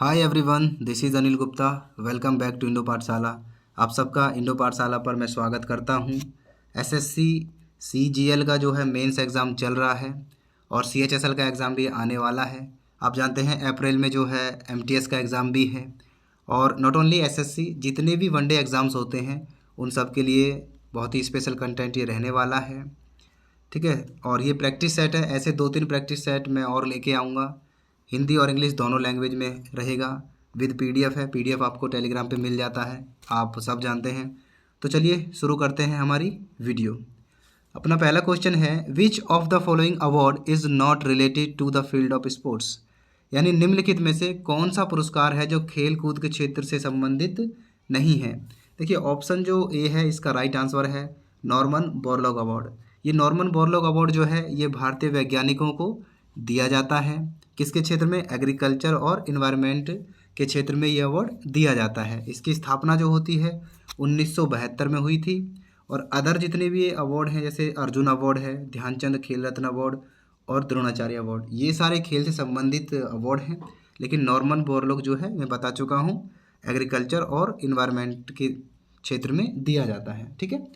Hi everyone, this is Anil Gupta. Welcome back to Indo Pathshala. आप सबका Indo पाठशाला पर मैं स्वागत करता हूं। एसएससी सीजीएल का जो है मेंस एग्ज़ाम चल रहा है और सीएचएसएल का एग्ज़ाम भी आने वाला है। आप जानते हैं अप्रैल में जो है एमटीएस का एग्ज़ाम भी है। और नॉट ओनली एसएससी, जितने भी वनडे एग्ज़ाम्स होते हैं उन सब के लिए बहुत ही स्पेशल कंटेंट ये रहने वाला है। ठीक है, और ये प्रैक्टिस सेट है। ऐसे 2-3 प्रैक्टिस सेट मैं और लेके आऊँगा। हिंदी और इंग्लिश दोनों लैंग्वेज में रहेगा। विद पीडीएफ है। पीडीएफ आपको टेलीग्राम पे मिल जाता है, आप सब जानते हैं। तो चलिए शुरू करते हैं हमारी वीडियो। अपना पहला क्वेश्चन है, which of the following award is not related to the field of sports. यानी निम्नलिखित में से कौन सा पुरस्कार है जो खेल कूद के क्षेत्र से संबंधित नहीं है। देखिए ऑप्शन जो ए है इसका राइट आंसर है नॉर्मन बोरलॉग अवार्ड। ये नॉर्मन बोरलॉग अवार्ड जो है ये भारतीय वैज्ञानिकों को दिया जाता है। किसके क्षेत्र में? एग्रीकल्चर और इन्वायरमेंट के क्षेत्र में ये अवार्ड दिया जाता है। इसकी स्थापना जो होती है 1972 में हुई थी। और अदर जितने भी ये अवार्ड हैं जैसे अर्जुन अवार्ड है, ध्यानचंद खेल रत्न अवार्ड और द्रोणाचार्य अवार्ड, ये सारे खेल से संबंधित अवार्ड हैं। लेकिन नॉर्मन बोरलॉग जो है मैं बता चुका हूँ एग्रीकल्चर और इन्वायरमेंट के क्षेत्र में दिया जाता है। ठीक है,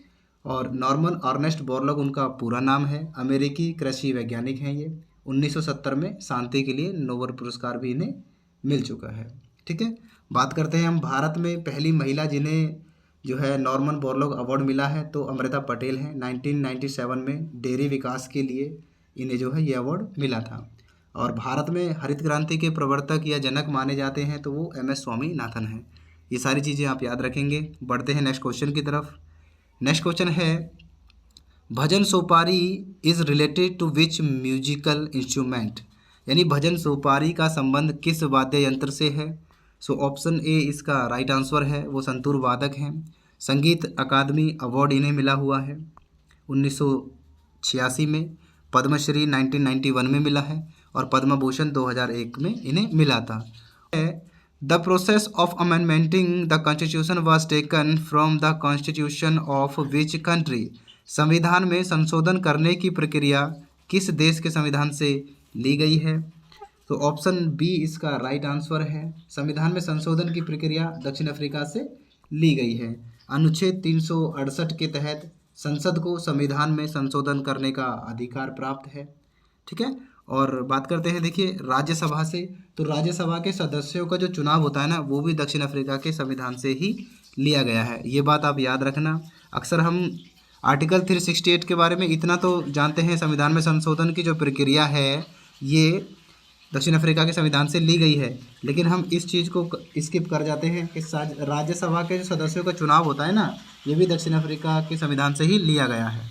और नॉर्मन अर्नेस्ट बोरलॉग उनका पूरा नाम है। अमेरिकी कृषि वैज्ञानिक हैं ये। 1970 में शांति के लिए नोबेल पुरस्कार भी इन्हें मिल चुका है। ठीक है, बात करते हैं हम भारत में पहली महिला जिन्हें जो है नॉर्मन बोरलॉग अवार्ड मिला है तो अमृता पटेल हैं। 1997 में डेयरी विकास के लिए इन्हें जो है ये अवार्ड मिला था। और भारत में हरित क्रांति के प्रवर्तक या जनक माने जाते हैं तो वो एम एस स्वामीनाथन हैं। ये सारी चीज़ें आप याद रखेंगे। बढ़ते हैं नेक्स्ट क्वेश्चन की तरफ। नेक्स्ट क्वेश्चन है, Bhajan Sopori is related to which musical instrument. यानी भजन सोपारी का संबंध किस वाद्य यंत्र से है। सो ऑप्शन ए इसका राइट आंसर है, वो संतूर वादक हैं। संगीत अकादमी अवार्ड इन्हें मिला हुआ है 1986 में। पद्मश्री 1991 में मिला है और पद्म भूषण 2001 में इन्हें मिला था। The process of amendmenting the constitution was taken from the constitution of which country. संविधान में संशोधन करने की प्रक्रिया किस देश के संविधान से ली गई है। तो ऑप्शन बी इसका राइट आंसर है। संविधान में संशोधन की प्रक्रिया दक्षिण अफ्रीका से ली गई है। अनुच्छेद 368 के तहत संसद को संविधान में संशोधन करने का अधिकार प्राप्त है। ठीक है, और बात करते हैं देखिए राज्यसभा से। तो राज्यसभा के सदस्यों का जो चुनाव होता है ना वो भी दक्षिण अफ्रीका के संविधान से ही लिया गया है। ये बात आप याद रखना। अक्सर हम आर्टिकल 368 के बारे में इतना तो जानते हैं, संविधान में संशोधन की जो प्रक्रिया है ये दक्षिण अफ्रीका के संविधान से ली गई है, लेकिन हम इस चीज़ को स्किप कर जाते हैं कि राज्यसभा के जो सदस्यों का चुनाव होता है ना ये भी दक्षिण अफ्रीका के संविधान से ही लिया गया है।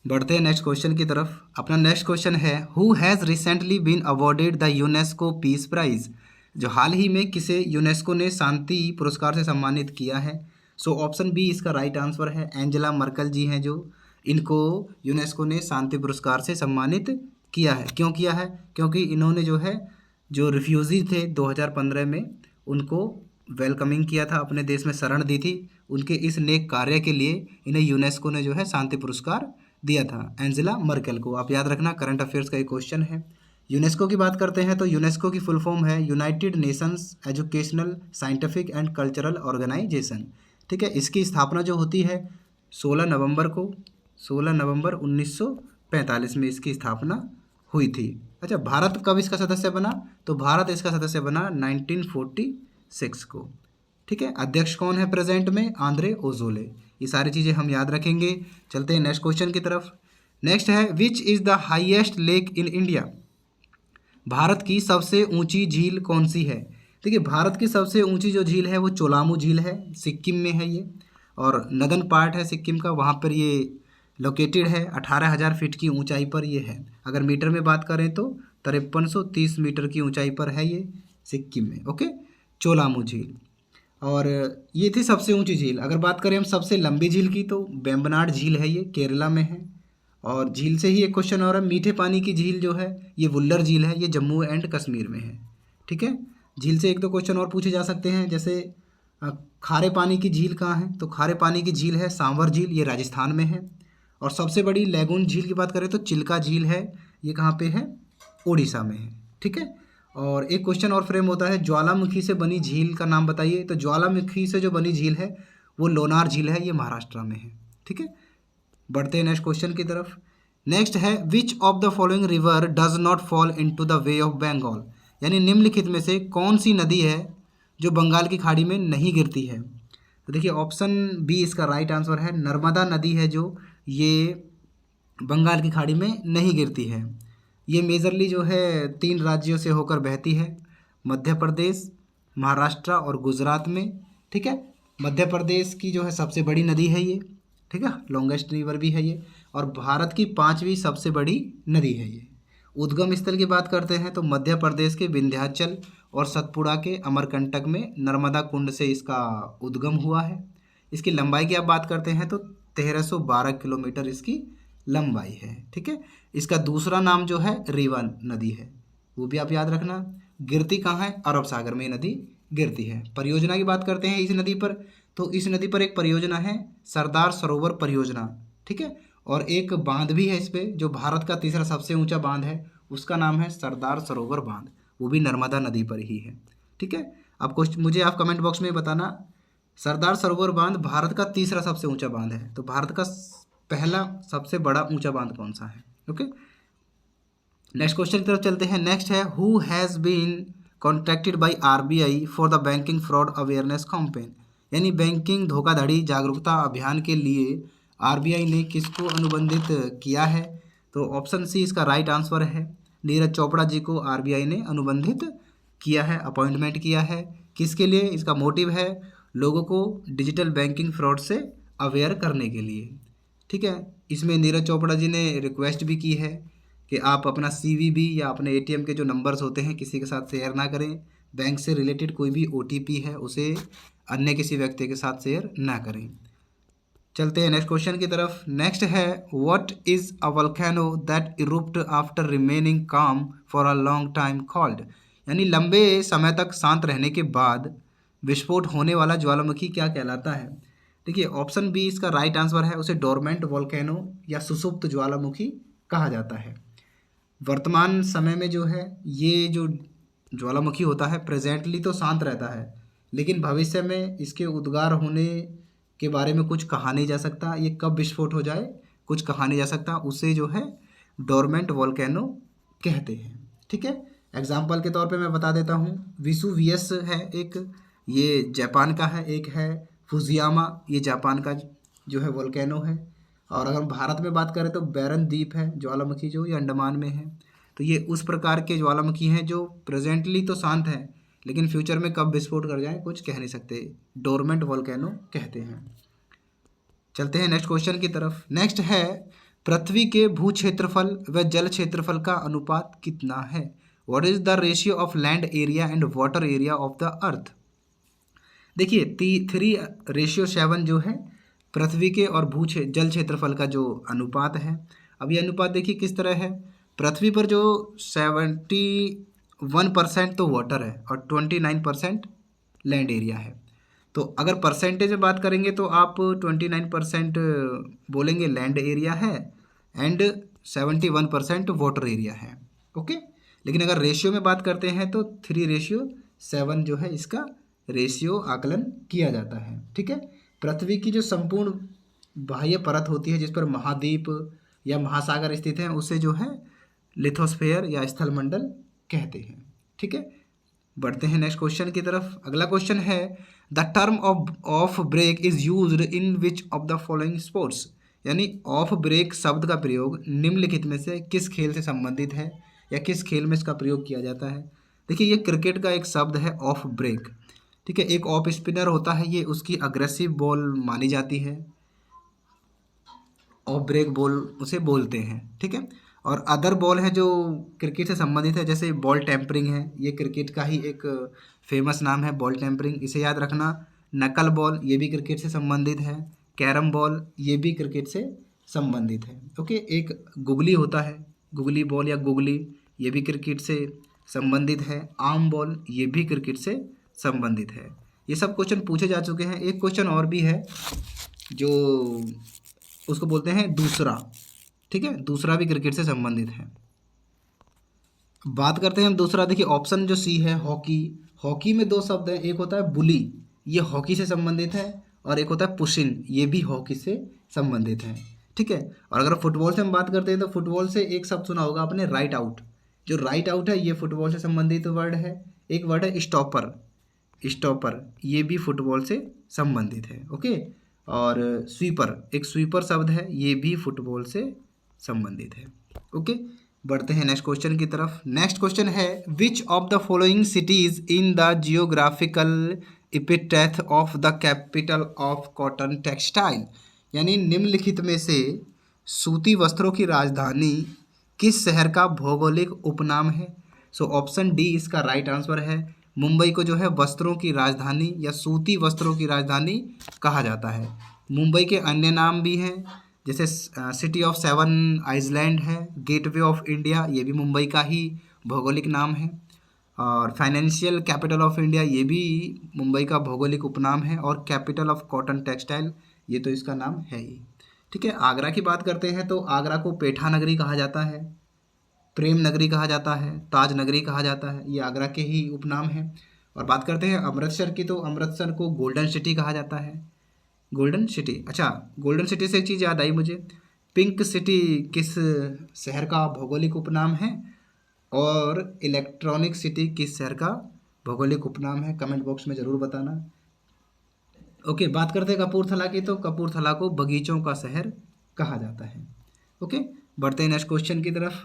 बढ़ते हैं नेक्स्ट क्वेश्चन की तरफ। अपना नेक्स्ट क्वेश्चन है, who has recently been awarded the UNESCO peace prize. जो हाल ही में किसे यूनेस्को ने शांति पुरस्कार से सम्मानित किया है। सो ऑप्शन बी इसका राइट आंसर है। एंजेला मर्कल जी हैं जो इनको यूनेस्को ने शांति पुरस्कार से सम्मानित किया है। क्यों किया है? क्योंकि इन्होंने जो है जो रिफ्यूज़ी थे 2015 में उनको वेलकमिंग किया था, अपने देश में शरण दी थी। उनके इस नेक कार्य के लिए इन्हें यूनेस्को ने जो है शांति पुरस्कार दिया था, एंजेला मर्केल को। आप याद रखना, करंट अफेयर्स का एक क्वेश्चन है। यूनेस्को की बात करते हैं तो यूनेस्को की फुल फॉर्म है United Nations Educational Scientific and Cultural Organization. ठीक है, इसकी स्थापना जो होती है 16 नवंबर 1945 में इसकी स्थापना हुई थी। अच्छा, भारत कब इसका सदस्य बना? तो भारत इसका सदस्य बना 1946 को। ठीक है, अध्यक्ष कौन है प्रेजेंट में? Andre Azoulay. ये सारी चीज़ें हम याद रखेंगे। चलते हैं नेक्स्ट क्वेश्चन की तरफ। नेक्स्ट है, which is the highest lake in India. Bharat की सबसे ऊंची झील कौन सी है? देखिए भारत की सबसे ऊंची जो झील है वो चोलामू झील है, सिक्किम में है ये। और नदन पार्ट है सिक्किम का, वहाँ पर ये लोकेटेड है। 18,000 फीट की ऊंचाई पर ये है। अगर मीटर में बात करें तो 5330 मीटर की ऊंचाई पर है ये सिक्किम में। ओके, चोलामू झील। और ये थी सबसे ऊंची झील। अगर बात करें हम सबसे लंबी झील की तो वेम्बनाड झील है, ये केरला में है। और झील से ही एक क्वेश्चन और है, मीठे पानी की झील जो है ये वुल्लर झील है, ये जम्मू एंड कश्मीर में है। ठीक है, झील से एक दो क्वेश्चन और पूछे जा सकते हैं, जैसे खारे पानी की झील कहाँ है? तो खारे पानी की झील है सांवर झील, ये राजस्थान में है। और सबसे बड़ी लैगून झील की बात करें तो चिल्का झील है, ये कहाँ पे है? उड़ीसा में है। ठीक है, और एक क्वेश्चन और फ्रेम होता है, ज्वालामुखी से बनी झील का नाम बताइए। तो ज्वालामुखी से जो बनी झील है वो लोनार झील है, ये महाराष्ट्र में है। ठीक है, बढ़ते हैं नेक्स्ट क्वेश्चन की तरफ। नेक्स्ट है, which of the following river does not fall into the bay of Bengal, यानी निम्नलिखित में से कौन सी नदी है जो बंगाल की खाड़ी में नहीं गिरती है। तो देखिए ऑप्शन बी इसका राइट आंसर है, नर्मदा नदी है जो ये बंगाल की खाड़ी में नहीं गिरती है। ये मेजरली जो है 3 राज्यों से होकर बहती है, मध्य प्रदेश, महाराष्ट्र और गुजरात में। ठीक है, मध्य प्रदेश की जो है सबसे बड़ी नदी है ये। ठीक है, लॉन्गेस्ट रिवर भी है ये, और भारत की 5वीं सबसे बड़ी नदी है ये। उद्गम स्थल की बात करते हैं तो मध्य प्रदेश के विंध्याचल और सतपुड़ा के अमरकंटक में नर्मदा कुंड से इसका उद्गम हुआ है। इसकी लंबाई की आप बात करते हैं तो 1312 किलोमीटर इसकी लंबाई है। ठीक है, इसका दूसरा नाम जो है रीवा नदी है, वो भी आप याद रखना। गिरती कहाँ है, अरब सागर में ये नदी गिरती है। परियोजना की बात करते हैं इस नदी पर, तो इस नदी पर एक परियोजना है सरदार सरोवर परियोजना। ठीक है, और एक बांध भी है इस पे, जो भारत का तीसरा सबसे ऊंचा बांध है, उसका नाम है सरदार सरोवर बांध, वो भी नर्मदा नदी पर ही है। ठीक है, आप मुझे आप कमेंट बॉक्स में बताना, सरदार सरोवर बांध भारत का तीसरा सबसे ऊंचा बांध है, तो भारत का पहला सबसे बड़ा ऊंचा बांध कौन सा है। ओके, नेक्स्ट क्वेश्चन की तरफ चलते हैं। नेक्स्ट है, who has been contracted by RBI for the banking fraud awareness campaign, यानी बैंकिंग धोखाधड़ी जागरूकता अभियान के लिए आरबीआई ने किसको अनुबंधित किया है। तो ऑप्शन सी इसका राइट आंसर है, नीरज चोपड़ा जी को आरबीआई ने अनुबंधित किया है, अपॉइंटमेंट किया है। किसके लिए, इसका मोटिव है लोगों को डिजिटल बैंकिंग फ्रॉड से अवेयर करने के लिए। ठीक है, इसमें नीरज चोपड़ा जी ने रिक्वेस्ट भी की है कि आप अपना सीवीवी या अपने एटीएम के जो नंबर्स होते हैं किसी के साथ शेयर ना करें, बैंक से रिलेटेड कोई भी ओटीपी है उसे अन्य किसी व्यक्ति के साथ शेयर ना करें। चलते हैं नेक्स्ट क्वेश्चन की तरफ। नेक्स्ट है, what is a volcano that erupt after remaining calm for a long time called, यानी लंबे समय तक शांत रहने के बाद विस्फोट होने वाला ज्वालामुखी क्या कहलाता है। देखिए ऑप्शन बी इसका राइट आंसर है, उसे डोरमेंट वोल्केनो या सुसुप्त ज्वालामुखी कहा जाता है। वर्तमान समय में जो है ये जो ज्वालामुखी होता है प्रेजेंटली तो शांत रहता है, लेकिन भविष्य में इसके उद्गार होने के बारे में कुछ कहा नहीं जा सकता, ये कब विस्फोट हो जाए कुछ कहा नहीं जा सकता, उसे जो है डोरमेंट वोल्केनो कहते हैं। ठीक है, एग्जाम्पल के तौर पे मैं बता देता हूँ, विसुवियस है एक, ये जापान का है, एक है फुजियामा, ये जापान का जो है वोल्केनो है। और अगर हम भारत में बात करें तो बैरन द्वीप है ज्वालामुखी जो, ये अंडमान में है। तो ये उस प्रकार के ज्वालामुखी हैं जो प्रेजेंटली तो शांत हैं, लेकिन फ्यूचर में कब विस्फोट कर जाए कुछ कह नहीं सकते, डोरमेंट वोल्केनो कहते हैं। चलते हैं नेक्स्ट क्वेश्चन की तरफ। नेक्स्ट है, पृथ्वी के भू क्षेत्रफल व जल क्षेत्रफल का अनुपात कितना है। What is the ratio of land area and water area of the earth. देखिए 3:7 जो है पृथ्वी के और जल क्षेत्रफल का जो अनुपात है। अब ये अनुपात देखिए किस तरह है, पृथ्वी पर जो 71% तो वाटर है और 29% लैंड एरिया है। तो अगर परसेंटेज में बात करेंगे तो आप 29% बोलेंगे लैंड एरिया है एंड 71% वाटर एरिया है। ओके, लेकिन अगर रेशियो में बात करते हैं तो 3:7 जो है इसका रेशियो आकलन किया जाता है। ठीक है, पृथ्वी की जो संपूर्ण बाह्य परत होती है जिस पर महाद्वीप या महासागर स्थित हैं उसे जो है लिथोस्फेयर या स्थलमंडल कहते हैं। ठीक है, बढ़ते हैं नेक्स्ट क्वेश्चन की तरफ। अगला क्वेश्चन है, the term off break is used in which of the following sports, यानी ऑफ ब्रेक शब्द का प्रयोग निम्नलिखित में से किस खेल से संबंधित है या किस खेल में इसका प्रयोग किया जाता है। देखिए ये क्रिकेट का एक शब्द है ऑफ ब्रेक। ठीक है, एक ऑफ स्पिनर होता है, ये उसकी अग्रेसिव बॉल मानी जाती है, ऑफ ब्रेक बॉल उसे बोलते हैं। ठीक है, और अदर बॉल है जो क्रिकेट से संबंधित है, जैसे बॉल टेम्परिंग है, ये क्रिकेट का ही एक फेमस नाम है बॉल टेम्परिंग, इसे याद रखना। नकल बॉल ये भी क्रिकेट से संबंधित है, कैरम बॉल ये भी क्रिकेट से संबंधित है। ओके, एक गुगली होता है, गुगली बॉल या गुगली, ये भी क्रिकेट से संबंधित है। आर्म बॉल ये भी क्रिकेट से संबंधित है। ये सब क्वेश्चन पूछे जा चुके हैं। एक क्वेश्चन और भी है जो उसको बोलते हैं दूसरा। ठीक है, दूसरा भी क्रिकेट से संबंधित है। बात करते हैं हम दूसरा, देखिए ऑप्शन जो सी है हॉकी। हॉकी में दो शब्द हैं, एक होता है बुली, ये हॉकी से संबंधित है, और एक होता है पुशिन, ये भी हॉकी से संबंधित है। ठीक है। और अगर फुटबॉल से हम बात करते हैं तो फुटबॉल से एक शब्द सुना होगा आपने, राइट आउट। जो राइट आउट है ये फुटबॉल से संबंधित वर्ड है। एक वर्ड है स्टॉपर, स्टॉपर ये भी फुटबॉल से संबंधित है। ओके। और स्वीपर, एक स्वीपर शब्द है, ये भी फुटबॉल से संबंधित है। ओके। बढ़ते हैं नेक्स्ट क्वेश्चन की तरफ। नेक्स्ट क्वेश्चन है which of the following cities in the geographical epithet of the capital of cotton textile, यानी निम्नलिखित में से सूती वस्त्रों की राजधानी किस शहर का भौगोलिक उपनाम है। सो ऑप्शन डी इसका राइट आंसर है। मुंबई को जो है वस्त्रों की राजधानी या सूती वस्त्रों की राजधानी कहा जाता है। मुंबई के अन्य नाम भी हैं, जैसे सिटी ऑफ सेवन आइलैंड है, गेटवे ऑफ इंडिया, ये भी मुंबई का ही भौगोलिक नाम है, और फाइनेंशियल कैपिटल ऑफ इंडिया ये भी मुंबई का भौगोलिक उपनाम है, और कैपिटल ऑफ कॉटन टेक्सटाइल ये तो इसका नाम है ही। ठीक है। आगरा की बात करते हैं तो आगरा को पेठा नगरी कहा जाता है, प्रेम नगरी कहा जाता है, ताज नगरी कहा जाता है, ये आगरा के ही उपनाम है। और बात करते हैं अमृतसर की तो अमृतसर को गोल्डन सिटी कहा जाता है, गोल्डन सिटी। अच्छा, गोल्डन सिटी से एक चीज़ याद आई मुझे, पिंक सिटी किस शहर का भौगोलिक उपनाम है, और इलेक्ट्रॉनिक सिटी किस शहर का भौगोलिक उपनाम है, कमेंट बॉक्स में ज़रूर बताना। ओके। बात करते हैं कपूरथला की तो कपूरथला को बगीचों का शहर कहा जाता है। ओके। बढ़ते हैं नेक्स्ट क्वेश्चन की तरफ।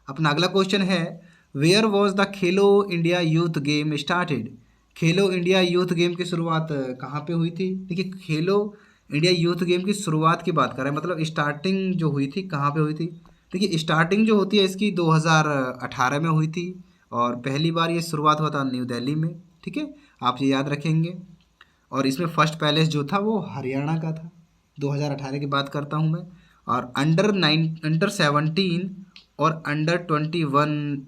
अपना अगला क्वेश्चन है where was the Khelo India youth game started. Khelo India youth game की शुरुआत कहाँ पे हुई थी। देखिए खेलो इंडिया यूथ गेम की शुरुआत की बात कर रहे हैं, मतलब स्टार्टिंग जो हुई थी कहाँ पे हुई थी। देखिए स्टार्टिंग जो होती है इसकी 2018 में हुई थी, और पहली बार ये शुरुआत हुआ था न्यू दिल्ली में। ठीक है, आप ये याद रखेंगे। और इसमें फर्स्ट पैलेस जो था वो हरियाणा का था। 2018 की बात करता हूँ मैं। और अंडर 17 और अंडर 21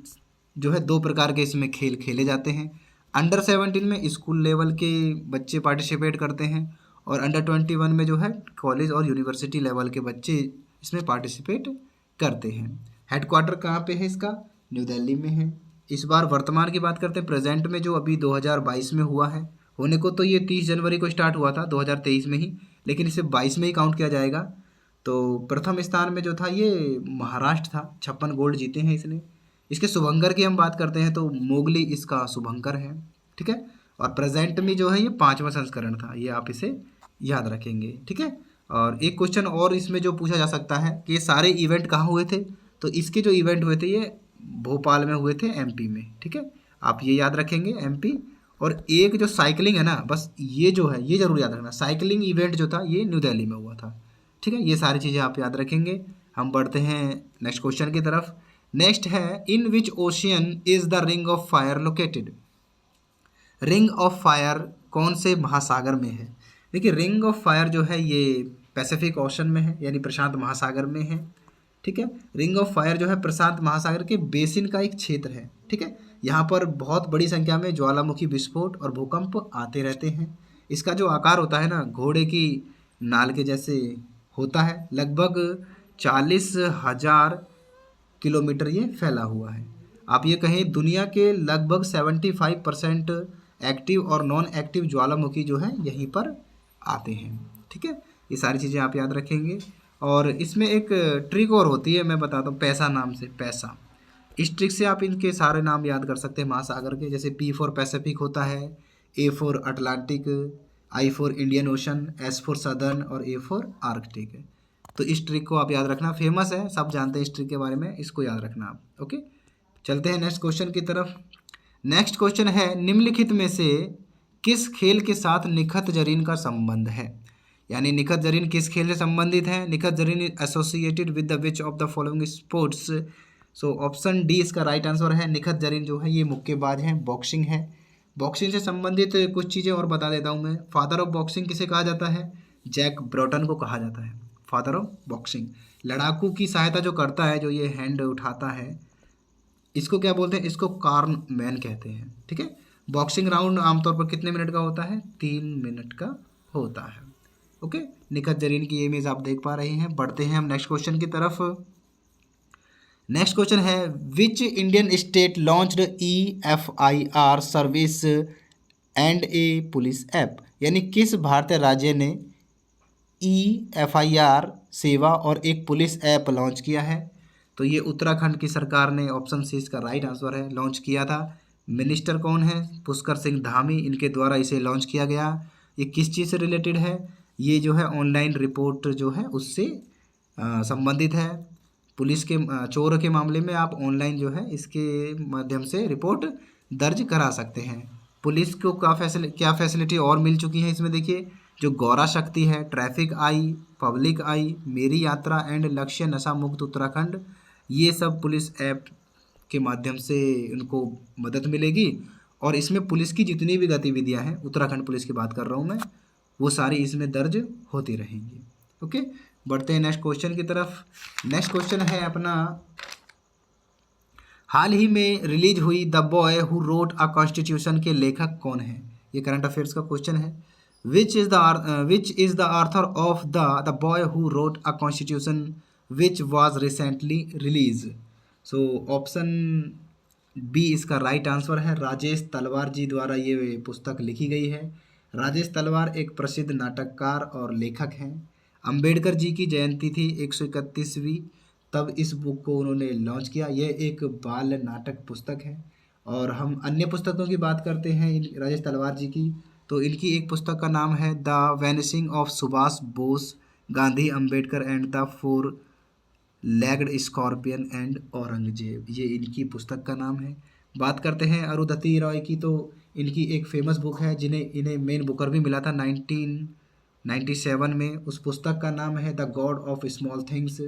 जो है दो प्रकार के इसमें खेल खेले जाते हैं। अंडर 17 में स्कूल लेवल के बच्चे पार्टिसिपेट करते हैं, और अंडर 21 में जो है कॉलेज और यूनिवर्सिटी लेवल के बच्चे इसमें पार्टिसिपेट करते हैं। हेडक्वार्टर कहाँ पे है इसका, न्यू दिल्ली में है। इस बार वर्तमान की बात करते हैं, प्रेजेंट में जो अभी 2022 में हुआ है, होने को तो ये 30 जनवरी को स्टार्ट हुआ था 2023 में ही, लेकिन इसे 22 में ही काउंट किया जाएगा। तो प्रथम स्थान में जो था ये महाराष्ट्र था, 56 गोल्ड जीते हैं इसने। इसके शुभंकर की हम बात करते हैं तो मोगली इसका शुभंकर है। ठीक है। और प्रेजेंट में जो है ये 5वां संस्करण था, ये आप इसे याद रखेंगे। ठीक है। और एक क्वेश्चन और इसमें जो पूछा जा सकता है कि ये सारे इवेंट कहाँ हुए थे, तो इसके जो इवेंट हुए थे ये भोपाल में हुए थे, एमपी में। ठीक है, आप ये याद रखेंगे एमपी। और एक जो साइकिलिंग है ना, बस ये जो है ये जरूर याद रखना, साइकिलिंग इवेंट जो था ये न्यू दिल्ली में हुआ था। ठीक है, ये सारी चीज़ें आप याद रखेंगे। हम बढ़ते हैं नेक्स्ट क्वेश्चन की तरफ। नेक्स्ट है in which ocean is the ring of fire located. Ring of fire कौन से महासागर में है। देखिए रिंग ऑफ फायर जो है ये पैसिफिक ओशन में है, यानी प्रशांत महासागर में है। ठीक है, रिंग ऑफ फायर जो है प्रशांत महासागर के बेसिन का एक क्षेत्र है। ठीक है, यहाँ पर बहुत बड़ी संख्या में ज्वालामुखी विस्फोट और भूकंप आते रहते हैं। इसका जो आकार होता है ना घोड़े की नाल के जैसे होता है, लगभग 40,000 किलोमीटर ये फैला हुआ है। आप ये कहें दुनिया के लगभग 75% एक्टिव और नॉन एक्टिव ज्वालामुखी जो है यहीं पर आते हैं। ठीक है, ये सारी चीज़ें आप याद रखेंगे। और इसमें एक ट्रिक और होती है, मैं बताता हूँ, पैसा नाम से, पैसा। इस ट्रिक से आप इनके सारे नाम याद कर सकते हैं महासागर के, जैसे पी फॉर पैसिफिक होता है, A for Atlantic, I for Indian ocean, S for southern, और ए फॉर आर्कटिक। तो इस ट्रिक को आप याद रखना, फेमस है, सब जानते हैं इस ट्रिक के बारे में, इसको याद रखना आप। ओके, चलते हैं नेक्स्ट क्वेश्चन की तरफ। नेक्स्ट क्वेश्चन है निम्नलिखित में से किस खेल के साथ निखत जरीन का संबंध है। यानी निखत जरीन किस खेल से संबंधित है। Nikhat Zareen is associated with the which of the following sports. So option D इसका राइट आंसर है। निखत जरीन जो है ये मुक्केबाज हैं, बॉक्सिंग है। बॉक्सिंग से संबंधित कुछ चीज़ें और बता देता हूँ मैं। फादर ऑफ बॉक्सिंग किसे कहा जाता है, जैक ब्रॉटन को कहा जाता है फादर ऑफ बॉक्सिंग। लड़ाकू की सहायता जो करता है, जो ये हैंड उठाता है, इसको क्या बोलते हैं, इसको कार्न मैन कहते हैं। ठीक है, बॉक्सिंग राउंड आमतौर पर कितने मिनट का होता है, 3 मिनट का होता है। ओके, निखत जरीन की इमेज आप देख पा रहे हैं। बढ़ते हैं हम नेक्स्ट क्वेश्चन की तरफ। नेक्स्ट क्वेश्चन है which Indian state launched EFIR service and A police app, यानी किस भारतीय राज्य ने EFIR सेवा और एक पुलिस ऐप लॉन्च किया है? तो ये उत्तराखंड की सरकार ने, ऑप्शन सी इसका राइट आंसर है, लॉन्च किया था। मिनिस्टर कौन है? पुष्कर सिंह धामी, इनके द्वारा इसे लॉन्च किया गया। ये किस चीज़ से रिलेटेड है? ये जो है ऑनलाइन रिपोर्ट जो है उससे संबंधित है। पुलिस के चोर के मामले में आप ऑनलाइन जो है इसके माध्यम से रिपोर्ट दर्ज करा सकते हैं। पुलिस को क्या फैसिलिटी और मिल चुकी है इसमें देखिए, जो गौरा शक्ति है, ट्रैफिक आई, पब्लिक आई, मेरी यात्रा एंड लक्ष्य नशा मुक्त उत्तराखंड, ये सब पुलिस ऐप के माध्यम से उनको मदद मिलेगी। और इसमें पुलिस की जितनी भी गतिविधियां हैं, उत्तराखंड पुलिस की बात कर रहा हूँ मैं, वो सारी इसमें दर्ज होती रहेंगी। ओके, बढ़ते हैं नेक्स्ट क्वेश्चन की तरफ। नेक्स्ट क्वेश्चन है अपना, हाल ही में रिलीज हुई the boy who wrote a constitution के लेखक कौन है? ये करंट अफेयर्स का क्वेश्चन है। Which is the author of the boy who wrote a constitution which was recently release? So option B इसका राइट आंसर है, राजेश तलवार जी द्वारा ये पुस्तक लिखी गई है। राजेश तलवार एक प्रसिद्ध नाटककार और लेखक हैं। अंबेडकर जी की जयंती थी 131वीं, तब इस बुक को उन्होंने लॉन्च किया। यह एक बाल नाटक पुस्तक है। और हम अन्य पुस्तकों की बात करते हैं राजेश तलवार जी की, तो इनकी एक पुस्तक का नाम है the vanishing of Subhash Bose, Gandhi, Ambedkar and the four legged scorpion and Aurangzeb, ये इनकी पुस्तक का नाम है। बात करते हैं अरुंधति रॉय की, तो इनकी एक फेमस बुक है इन्हें मेन बुकर भी मिला था 1997 में। उस पुस्तक का नाम है the God of small things.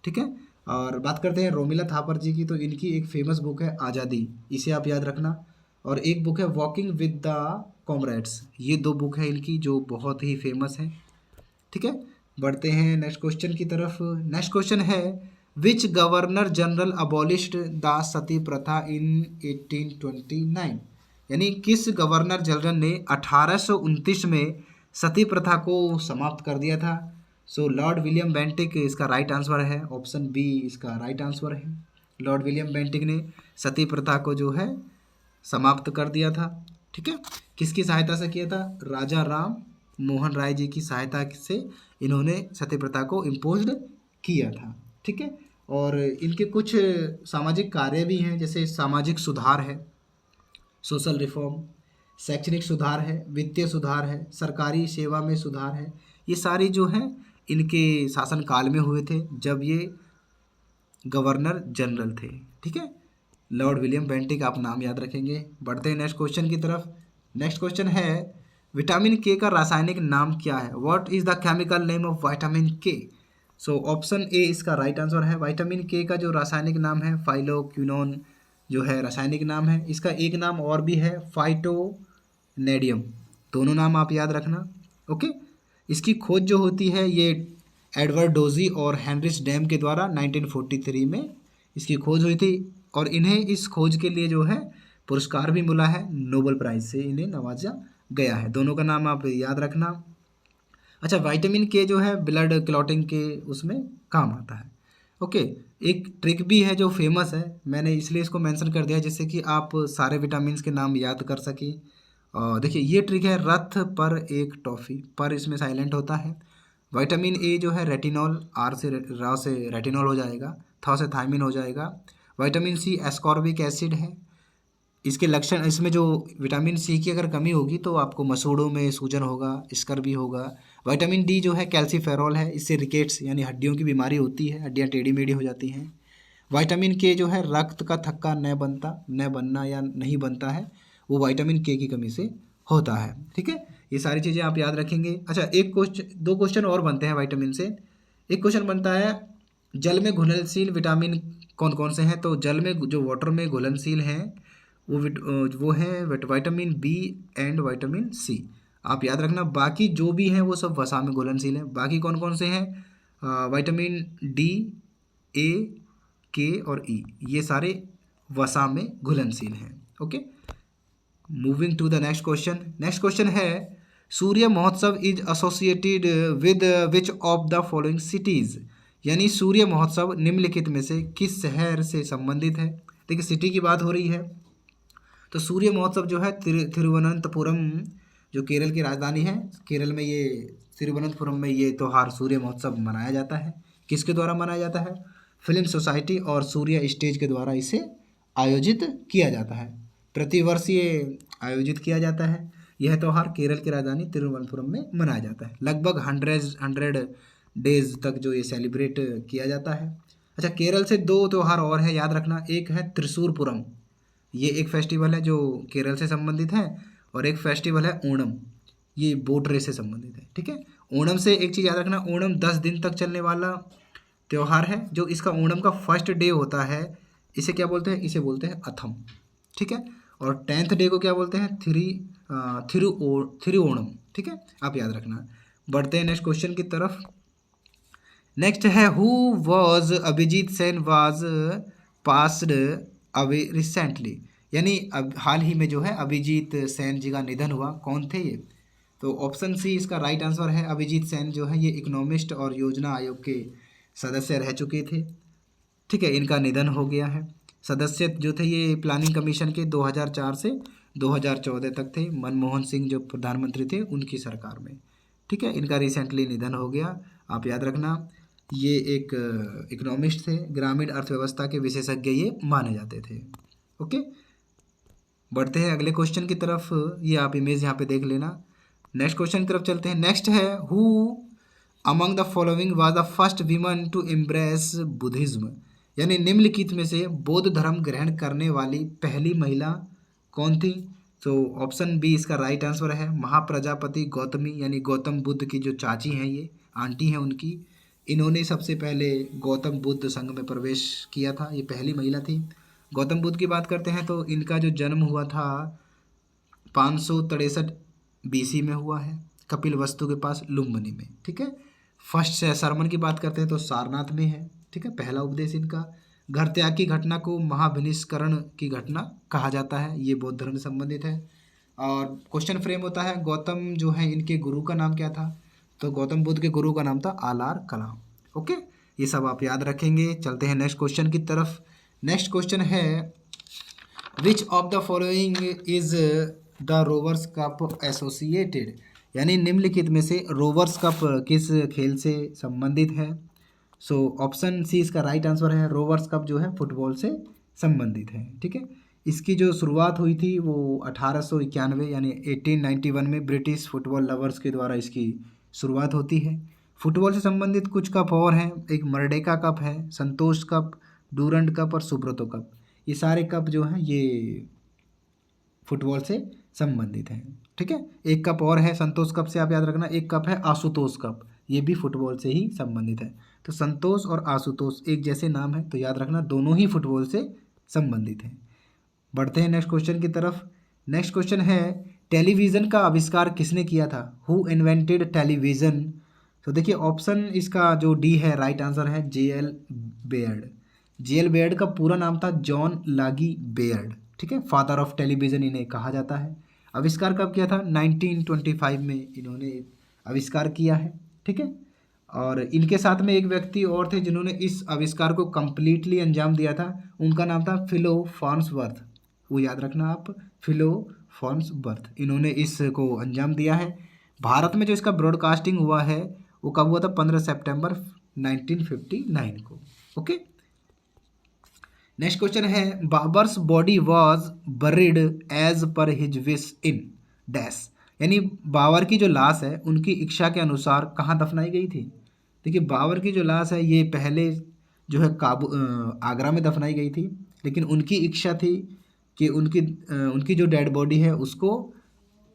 ठीक है। और बात करते हैं रोमिला थापर जी की, तो इनकी एक फेमस बुक है आज़ादी, इसे आप याद रखना। और एक बुक है वॉकिंग विद द कॉमरेड्स, ये दो बुक है इनकी जो बहुत ही फेमस हैं। ठीक है। बढ़ते हैं नेक्स्ट क्वेश्चन की तरफ। नेक्स्ट क्वेश्चन है which governor general abolished the सती प्रथा इन 1829, यानी किस गवर्नर जनरल ने 1829 में सती प्रथा को समाप्त कर दिया था? सो लॉर्ड विलियम बेंटिक इसका राइट आंसर है, ऑप्शन बी इसका राइट आंसर है। लॉर्ड विलियम बेंटिक ने सती प्रथा को जो है समाप्त कर दिया था। ठीक है। किसकी सहायता से किया था? राजा राम मोहन राय जी की सहायता से इन्होंने सती प्रथा को इम्पोज्ड किया था। ठीक है। और इनके कुछ सामाजिक कार्य भी हैं, जैसे सामाजिक सुधार है, सोशल रिफॉर्म, शैक्षणिक सुधार है, वित्तीय सुधार है, सरकारी सेवा में सुधार है। ये सारी जो हैं इनके शासनकाल में हुए थे जब ये गवर्नर जनरल थे। ठीक है। लॉर्ड विलियम बेंटिक आप नाम याद रखेंगे। बढ़ते हैं नेक्स्ट क्वेश्चन की तरफ। नेक्स्ट क्वेश्चन है विटामिन के का रासायनिक नाम क्या है? What is the chemical name of vitamin K? So option A इसका राइट आंसर है। विटामिन के का जो रासायनिक नाम है फाइलोक्विनोन जो है रासायनिक नाम है। इसका एक नाम और भी है फाइटोनेडियम, दोनों नाम आप याद रखना। ओके। इसकी खोज जो होती है ये एडवर्ड डोजी और हेनरिच डैम के द्वारा 1943 में इसकी खोज हुई थी। और इन्हें इस खोज के लिए जो है पुरस्कार भी मिला है, नोबेल प्राइज से इन्हें नवाजा गया है। दोनों का नाम आप याद रखना। अच्छा, विटामिन के जो है ब्लड क्लॉटिंग के उसमें काम आता है। ओके। एक ट्रिक भी है जो फेमस है, मैंने इसलिए इसको मेंशन कर दिया जिससे कि आप सारे विटामिन के नाम याद कर सकें। और देखिए ये ट्रिक है रथ पर एक टॉफ़ी, पर इसमें साइलेंट होता है। विटामिन ए जो है रेटिनॉल, आर से रा से रेटिनॉल हो जाएगा, था से थायमिन हो जाएगा। विटामिन सी एस्कॉर्बिक एसिड है। इसके लक्षण, इसमें जो विटामिन सी की अगर कमी होगी तो आपको मसूड़ों में सूजन होगा, स्कर भी होगा। विटामिन डी जो है कैल्सीफेरॉल है, इससे रिकेट्स यानी हड्डियों की बीमारी होती है, हड्डियाँ टेढ़ी मेढ़ी हो जाती हैं। विटामिन के जो है रक्त का थक्का न बनना या नहीं बनता है, वो विटामिन के की कमी से होता है। ठीक है। ये सारी चीज़ें आप याद रखेंगे। अच्छा, दो क्वेश्चन और बनते हैं विटामिन से। एक क्वेश्चन बनता है जल में घुलनशील विटामिन कौन कौन से हैं? तो जल में जो वाटर में घुलनशील हैं वो हैं vitamin B and vitamin C, आप याद रखना। बाकी जो भी हैं वो सब वसा में घुलनशील हैं। बाकी कौन कौन से हैं? विटामिन डी, ए, के और ई, ये सारे वसा में घुलनशील हैं। Okay. Moving to the next question. Next question है Surya Mahotsav is associated with which of the following cities, यानी सूर्य महोत्सव निम्नलिखित में से किस शहर से संबंधित है? देखिए सिटी की बात हो रही है, तो सूर्य महोत्सव जो है तिरुवनंतपुरम जो केरल की राजधानी है, केरल में ये तिरुवनंतपुरम में ये त्यौहार सूर्य महोत्सव मनाया जाता है। किसके द्वारा मनाया जाता है? फिल्म सोसाइटी और सूर्य स्टेज के द्वारा इसे आयोजित किया जाता है। प्रतिवर्ष ये आयोजित किया जाता है। यह त्यौहार केरल की राजधानी तिरुवनंतपुरम में मनाया जाता है। लगभग 100 डेज तक जो ये सेलिब्रेट किया जाता है। अच्छा, केरल से दो त्यौहार और है, याद रखना। एक है त्रिशूरपुरम, ये एक फेस्टिवल है जो केरल से संबंधित है, और एक फेस्टिवल है ओणम, ये बोट रेस से संबंधित है। ठीक है, ओणम से एक चीज़ याद रखना, ओणम 10 दिन तक चलने वाला त्यौहार है। जो इसका ओणम का फर्स्ट डे होता है, इसे क्या बोलते हैं? इसे बोलते हैं अथम। ठीक है, और 10th डे को क्या बोलते हैं? थिरुओणम। ठीक है, आप याद रखना। बढ़ते हैं नेक्स्ट क्वेश्चन की तरफ। नेक्स्ट है who was Abhijit Sen was passed away recently, यानी अब हाल ही में जो है अभिजीत सेन जी का निधन हुआ। कौन थे ये? तो ऑप्शन सी इसका राइट आंसर है। अभिजीत सेन जो है ये इकोनॉमिस्ट और योजना आयोग के सदस्य रह चुके थे। ठीक है, इनका निधन हो गया है। सदस्य जो थे ये प्लानिंग कमीशन के 2004 से 2014 तक थे। मनमोहन सिंह जो प्रधानमंत्री थे उनकी सरकार में। ठीक है, इनका रिसेंटली निधन हो गया। आप याद रखना, ये एक इकोनॉमिस्ट थे, ग्रामीण अर्थव्यवस्था के विशेषज्ञ ये माने जाते थे। ओके, बढ़ते हैं अगले क्वेश्चन की तरफ। ये आप इमेज यहाँ पे देख लेना। नेक्स्ट क्वेश्चन की तरफ चलते हैं। नेक्स्ट है who among the following was the first women to embrace Buddhism, यानी निम्नलिखित में से बौद्ध धर्म ग्रहण करने वाली पहली महिला कौन थी? तो ऑप्शन बी इसका राइट आंसर है। महाप्रजापति गौतमी, यानी गौतम बुद्ध की जो चाची हैं, ये आंटी हैं उनकी, इन्होंने सबसे पहले गौतम बुद्ध संघ में प्रवेश किया था। ये पहली महिला थी। गौतम बुद्ध की बात करते हैं तो इनका जो जन्म हुआ था 563 BC में हुआ है, कपिल वस्तु के पास लुम्बिनी में। ठीक है, फर्स्ट सरमन की बात करते हैं तो सारनाथ में है। ठीक है, पहला उपदेश इनका। घर त्याग की घटना को महाविनिष्करण की घटना कहा जाता है, ये बौद्ध धर्म से संबंधित है। और क्वेश्चन फ्रेम होता है गौतम जो है इनके गुरु का नाम क्या था? तो गौतम बुद्ध के गुरु का नाम था आलार कलाम। ओके, ये सब आप याद रखेंगे। चलते हैं नेक्स्ट क्वेश्चन की तरफ। नेक्स्ट क्वेश्चन है which of the following is the Rovers Cup associated, यानी निम्नलिखित में से रोवर्स कप किस खेल से संबंधित है? सो ऑप्शन सी इसका राइट आंसर है। रोवर्स कप जो है फुटबॉल से संबंधित है। ठीक है, इसकी जो शुरुआत हुई थी वो 1891 यानी 1891 में ब्रिटिश फुटबॉल लवर्स के द्वारा इसकी शुरुआत होती है। फुटबॉल से संबंधित कुछ कप और हैं, एक मर्डेका कप है, संतोष कप, डूरंड कप और सुब्रतो कप। ये सारे कप जो हैं ये फुटबॉल से संबंधित हैं। ठीक है, एक कप और है संतोष कप से, आप याद रखना। एक कप है आशुतोष कप, ये भी फुटबॉल से ही संबंधित है। तो संतोष और आशुतोष एक जैसे नाम है, तो याद रखना दोनों ही फुटबॉल से संबंधित हैं। बढ़ते हैं नेक्स्ट क्वेश्चन की तरफ। नेक्स्ट क्वेश्चन है टेलीविज़न का आविष्कार किसने किया था? Who invented television? तो देखिए ऑप्शन इसका जो डी है राइट आंसर है J.L. बेयर्ड। J.L. बेयर्ड का पूरा नाम था जॉन लागी बेयर्ड। ठीक है, फादर ऑफ टेलीविज़न इन्हें कहा जाता है। आविष्कार कब किया था? 1925 में इन्होंने आविष्कार किया है। ठीक है, और इनके साथ में एक व्यक्ति और थे जिन्होंने इस आविष्कार को कम्प्लीटली अंजाम दिया था। उनका नाम था फिलो फॉर्न्सवर्थ। वो याद रखना आप, फिलो फॉर्न्सवर्थ, इन्होंने इसको अंजाम दिया है। भारत में जो इसका ब्रॉडकास्टिंग हुआ है वो कब हुआ था? 15 सितंबर 1959 को। ओके, नेक्स्ट क्वेश्चन है Babur's body was buried as per his wish in dash, यानी बाबर की जो लाश है उनकी इच्छा के अनुसार कहाँ दफनाई गई थी? देखिए बाबर की जो लाश है ये पहले जो है आगरा में दफनाई गई थी, लेकिन उनकी इच्छा थी कि उनकी जो डेड बॉडी है उसको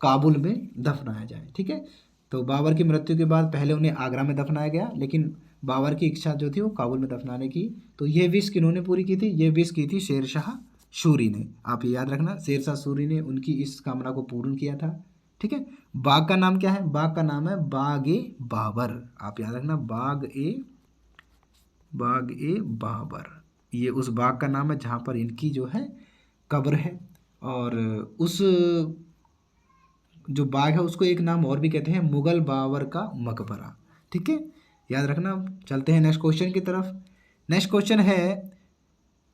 काबुल में दफनाया जाए। ठीक है, तो बाबर की मृत्यु के बाद पहले उन्हें आगरा में दफनाया गया, लेकिन बाबर की इच्छा जो थी वो काबुल में दफनाने की। तो ये विश किन्होंने पूरी की थी? ये विश की थी शेरशाह सूरी ने। आप ये याद रखना, शेरशाह सूरी ने उनकी इस कामना को पूर्ण किया था। ठीक है, बाग का नाम क्या है? बाग का नाम है बाग ए बाबर। आप याद रखना, बाग ए बाबर, ये उस बाग का नाम है जहाँ पर इनकी जो है कब्र है। और उस जो बाग है उसको एक नाम और भी कहते हैं मुगल बाबर का मकबरा। ठीक है, याद रखना। चलते हैं नेक्स्ट क्वेश्चन की तरफ। नेक्स्ट क्वेश्चन है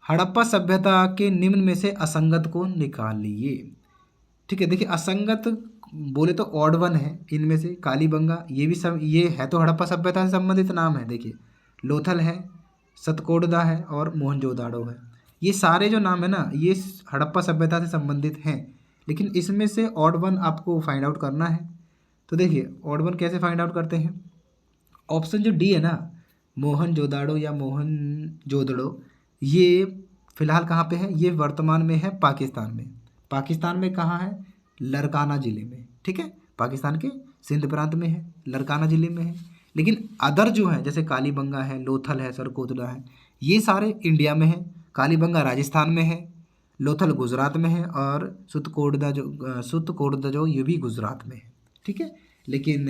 हड़प्पा सभ्यता के निम्न में से असंगत को निकालिए। ठीक है, देखिए असंगत बोले तो ऑड वन है इनमें से। कालीबंगा ये भी सब ये है तो हड़प्पा सभ्यता से संबंधित नाम है। देखिए लोथल है, सतकोडदा है और मोहनजोदाड़ो है। ये सारे जो नाम है ना ये हड़प्पा सभ्यता से संबंधित हैं, लेकिन इसमें से ऑड वन आपको फाइंड आउट करना है। तो देखिए ऑड वन कैसे फाइंड आउट करते हैं। ऑप्शन जो डी है ना मोहनजोदाड़ो या मोहनजोदड़ो, ये फिलहाल कहाँ पे है, ये वर्तमान में है पाकिस्तान में। पाकिस्तान में कहाँ है, लरकाना ज़िले में। ठीक है, पाकिस्तान के सिंध प्रांत में है, लरकाना ज़िले में है। लेकिन अदर जो है जैसे कालीबंगा है, लोथल है, सरकोतला है, ये सारे इंडिया में है। कालीबंगा राजस्थान में है, लोथल गुजरात में है और सुतकोटदा जो ये भी गुजरात में है। ठीक है, लेकिन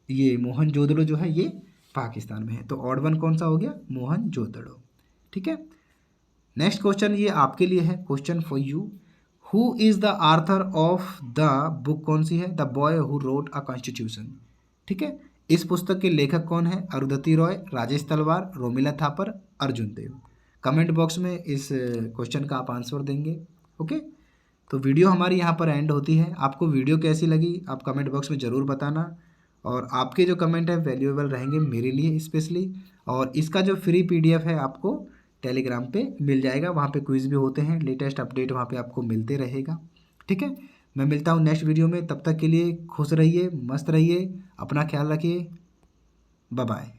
ये मोहनजोदड़ो जो है ये पाकिस्तान में है। तो ऑड वन कौन सा हो गया, मोहनजोदड़ो। ठीक है, नेक्स्ट क्वेश्चन ये आपके लिए है, question for you. Who is the author of the book, कौन सी है, the boy who wrote a constitution. ठीक है, इस पुस्तक के लेखक कौन है, अरुंधति रॉय, राजेश तलवार, रोमिला थापर, अर्जुन देव। कमेंट बॉक्स में इस क्वेश्चन का आप आंसर देंगे। ओके, तो वीडियो हमारी यहाँ पर एंड होती है। आपको वीडियो कैसी लगी आप कमेंट बॉक्स में ज़रूर बताना, और आपके जो कमेंट है वैल्यूएबल रहेंगे मेरे लिए स्पेशली। और इसका जो फ्री पीडीएफ है आपको टेलीग्राम पे मिल जाएगा, वहाँ पे क्विज़ भी होते हैं, लेटेस्ट अपडेट वहाँ पे आपको मिलते रहेगा। ठीक है, मैं मिलता हूँ नेक्स्ट वीडियो में, तब तक के लिए खुश रहिए, मस्त रहिए, अपना ख्याल रखिए, बाय बाय।